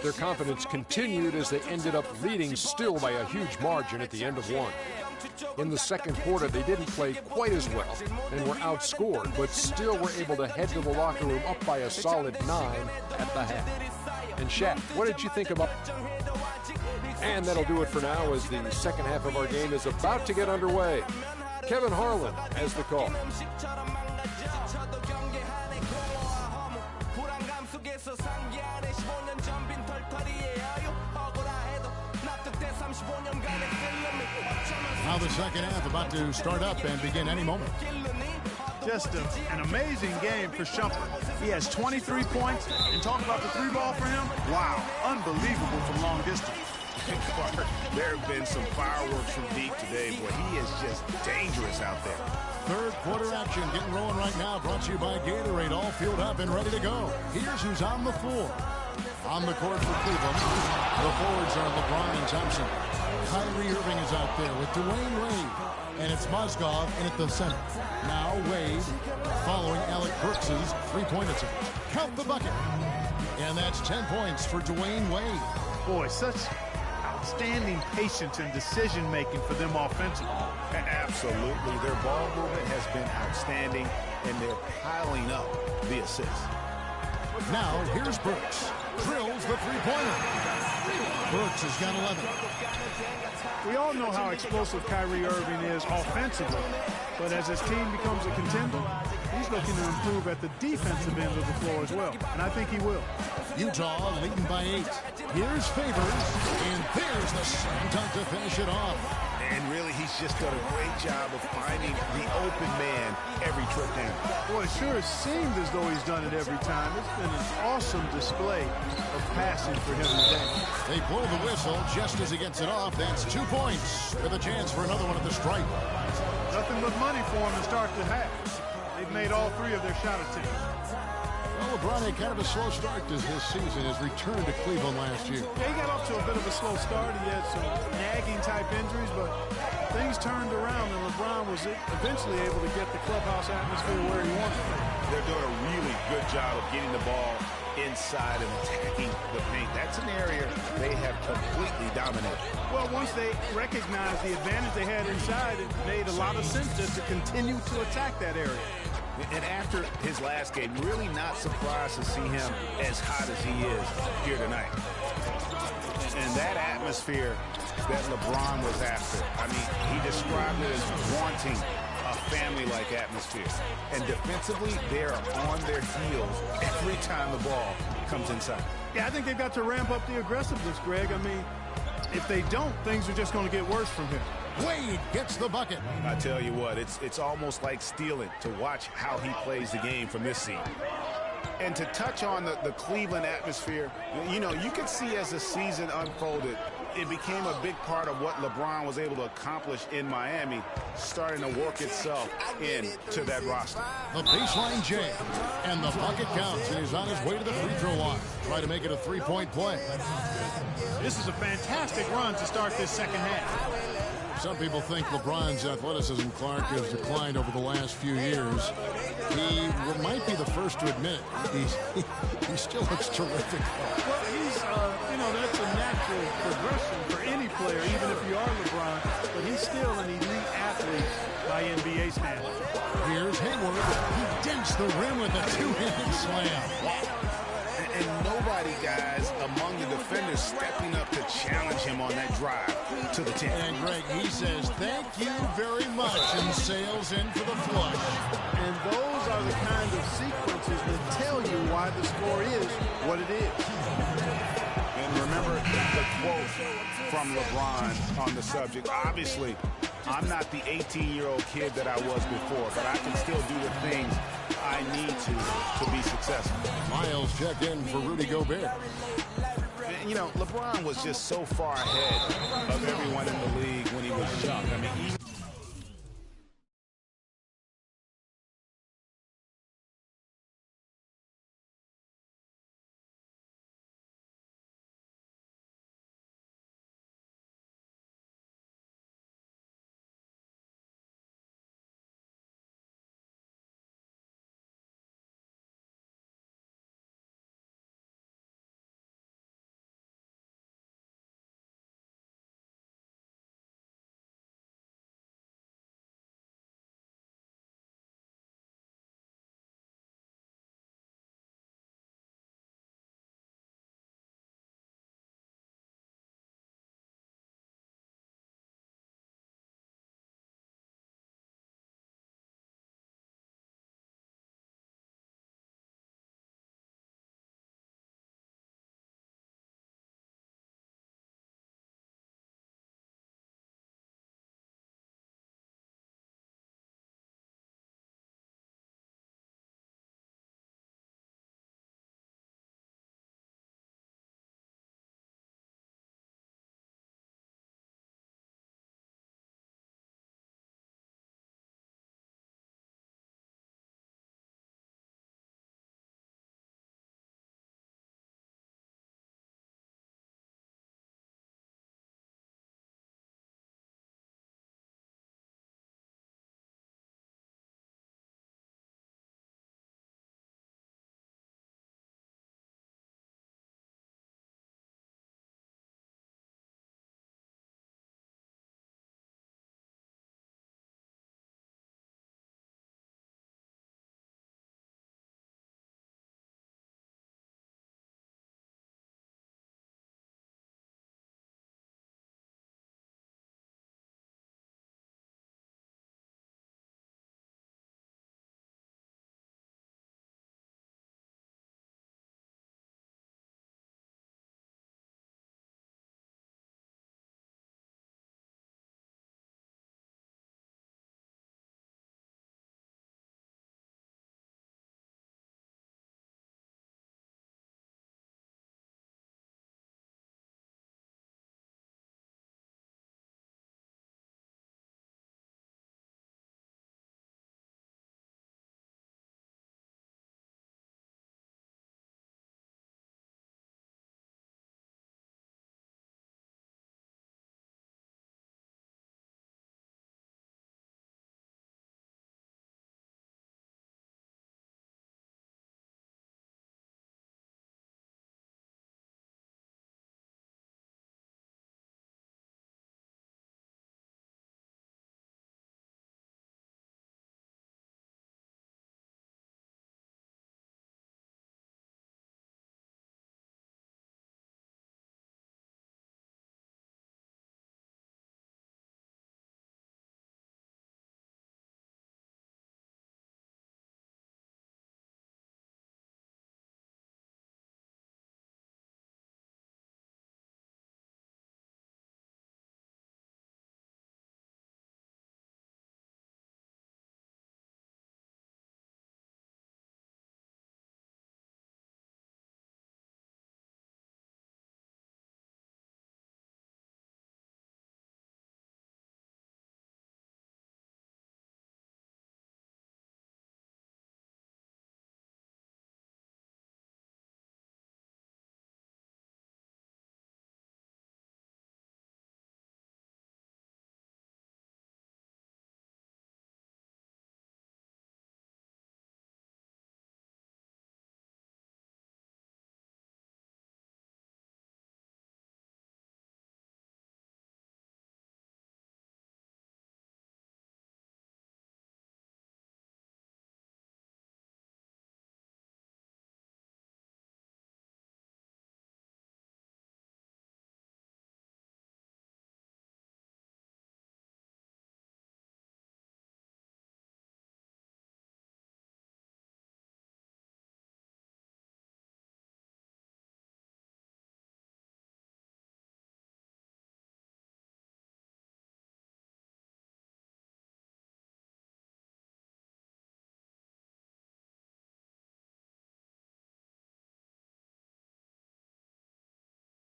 Their confidence continued as they ended up leading still by a huge margin at the end of one. In the second quarter, they didn't play quite as well and were outscored, but still were able to head to the locker room up by a solid 9 at the half. And Shaq, what did you think about? And that'll do it for now as the second half of our game is about to get underway. Kevin Harlan has the call. Now the second half about to start up and begin any moment. Just an amazing game for Shumpert. He has 23 points, and talk about the three ball for him. Wow, unbelievable from long distance. Clark, there have been some fireworks from deep today, but he is just dangerous out there. Third quarter action getting rolling right now, brought to you by Gatorade, all fueled up and ready to go. Here's who's on the floor. On the court for Cleveland, the forwards are LeBron and Thompson. Kyrie Irving is out there with Dwayne Wade, and it's Mozgov in at the center. Now Wade following Alec Burks' three-point attempt. Count the bucket. And that's 10 points for Dwayne Wade. Boy, such outstanding patience and decision-making for them offensively. Absolutely. Their ball movement has been outstanding, and they're piling up the assists. Now, here's Burks. Drills the three-pointer. Burks has got 11. We all know how explosive Kyrie Irving is offensively, but as his team becomes a contender, he's looking to improve at the defensive end of the floor as well, and I think he will. Utah leading by 8. Here's Favors, and there's the slam dunk to finish it off. And really, he's just done a great job of finding the open man every trip down. Boy, it sure seemed as though he's done it every time. It's been an awesome display of passing for him today. They blow the whistle just as he gets it off. That's 2 points with a chance for another one at the stripe. Nothing but money for him to start the half. They've made all 3 of their shot attempts. Well, LeBron had kind of a slow start to his season, his return to Cleveland last year. Yeah, he got off to a bit of a slow start. He had some nagging type injuries, but things turned around, and LeBron was eventually able to get the clubhouse atmosphere where he wanted it. They're doing a really good job of getting the ball inside and attacking the paint. That's an area they have completely dominated. Well, once they recognized the advantage they had inside, it made a lot of sense just to continue to attack that area. And after his last game, really not surprised to see him as hot as he is here tonight. And that atmosphere that LeBron was after, I mean, he described it as wanting a family-like atmosphere. And defensively, they are on their heels every time the ball comes inside. Yeah, I think they've got to ramp up the aggressiveness, Greg. I mean, if they don't, things are just going to get worse from here. Wade gets the bucket. I tell you what, it's almost like stealing to watch how he plays the game from this seat. And to touch on the Cleveland atmosphere, you know, you could see as the season unfolded, it became a big part of what LeBron was able to accomplish in Miami, starting to work itself into that roster. The baseline jam, and the bucket counts, and he's on his way to the free throw line. Try to make it a three-point play. This is a fantastic run to start this second half. Some people think LeBron's athleticism, Clark, has declined over the last few years. He might be the first to admit he still looks terrific. Well, he's, you know, that's a natural progression for any player, even if you are LeBron. But he's still an elite athlete by NBA standards. Here's Hayward. He dents the rim with a two-handed slam. And nobody, guys, among the defenders stepping up to challenge him on that drive to the 10. And Greg, he says, thank you very much, and sails in for the flush. And those are the kind of sequences that tell you why the score is what it is. And remember the quote from LeBron on the subject. Obviously, I'm not the 18-year-old kid that I was before, but I can still do the things I need to be successful. Miles checked in for Rudy Gobert. You know, LeBron was just so far ahead of everyone in the league when he was young. I mean, even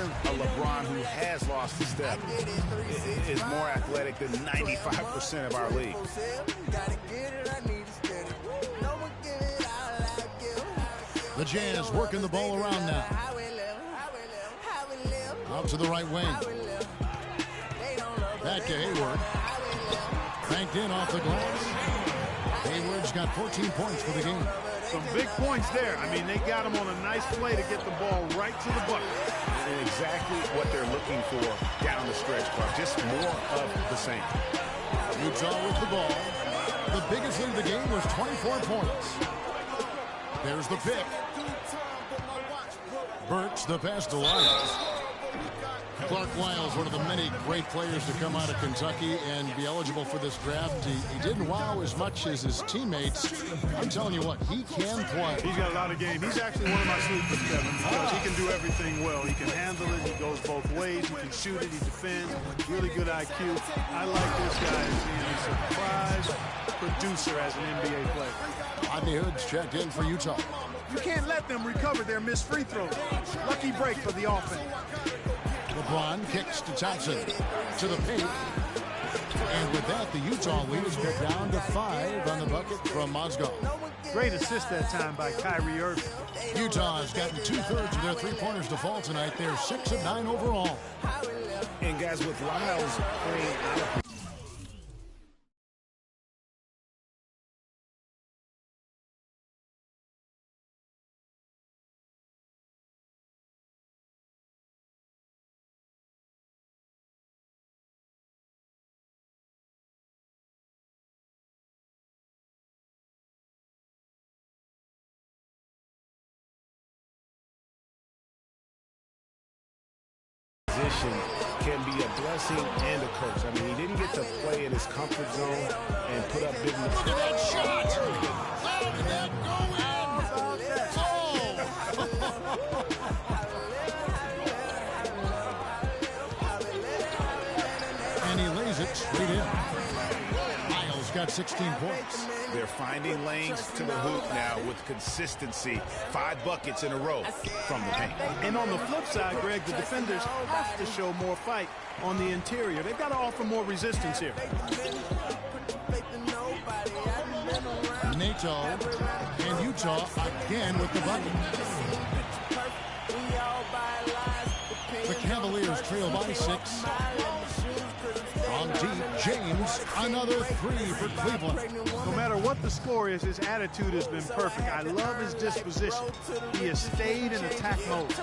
A LeBron who has lost a step is more athletic than 95% of our league. The Jazz working the ball around now. Out to the right wing. Back to Hayward. Banked in off the glass. Hayward's got 14 points for the game. Some big points there. I mean, they got him on a nice play to get the ball right to the bucket. And exactly what they're looking for down the stretch, Clark. Just more of the same. Utah with the ball. The biggest lead of the game was 24 points. There's the pick. Burks the pass to Wiles. Clark Wiles, one of the many great players to come out of Kentucky and be eligible for this draft. He didn't wow as much as his teammates. I'm telling you what, he can play. He's got a lot of game. He's actually one of my sleepers, Kevin, because he can do everything well. He can handle it. He goes both ways. He can shoot it. He defends. Really good IQ. I like this guy as being a surprise producer as an NBA player. Rodney Hood's checked in for Utah. You can't let them recover their missed free throws. Lucky break for the offense. LeBron kicks to Thompson. To the paint. And with that, the Utah lead is cut down to 5 on the bucket from Mozgov. Great assist that time by Kyrie Irving. Utah has gotten 2/3 of their three-pointers to fall tonight. They're 6 of 9 overall. And guys, with Lyles playing out of can be a blessing and a curse. I mean, he didn't get to play in his comfort zone and put up big numbers. Look at that shot! How did that go in? Oh! And he lays it straight in. Miles got 16 points. They're finding lanes to the hoop now with consistency. 5 buckets in a row from the paint. And on the flip side, Greg, the defenders have to show more fight on the interior. They've got to offer more resistance here. NATO and Utah again with the bucket. The Cavaliers trail by 6. On deep, James, another 3 for Cleveland. No matter what the score is, his attitude has been perfect. I love his disposition. He has stayed in attack mode.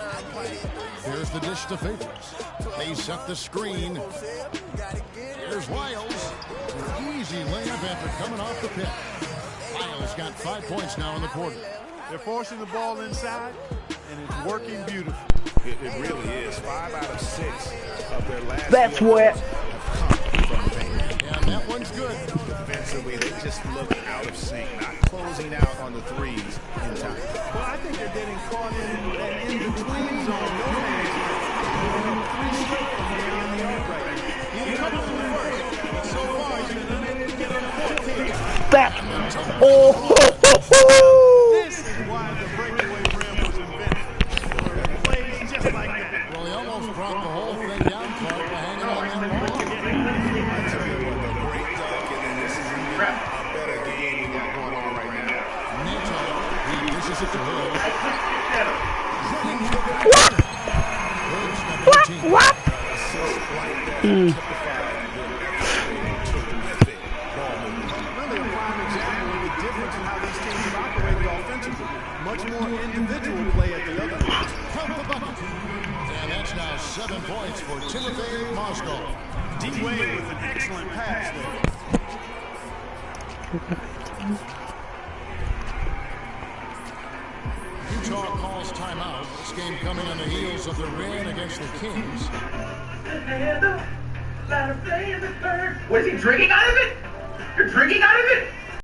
Here's the dish to Favors. They set the screen. Here's Wiles. An easy layup after coming off the pick. Wiles got 5 points now in the quarter. They're forcing the ball inside, and it's working beautifully. It really is. 5 out of 6 of their last. That's what. Yeah, that one's good. Defensively, they just look out of sync, not closing out on the threes in time. Well, I think they're getting caught in between zone. No man's land. 3 straight from beyond the arc right now. He's covered in the first, but so far he's been unable to get on 14. That. Oh. This is why the breakaway rim was invented. Plays just like that. Well, he almost brought the whole thing down, Clark, by hanging on that ball. Better game we got going on right now. NATO, he dishes it to Hill. What? Really a prime example of the difference in how these teams have operated offensively. Much more individual play at the other end. From the bucket. And that's now 7 points for Timothy Mozgov. D-Wade with an excellent pass there. Utah calls timeout. This game coming on the heels of the win against the Kings. What is he drinking out of it? You're drinking out of it?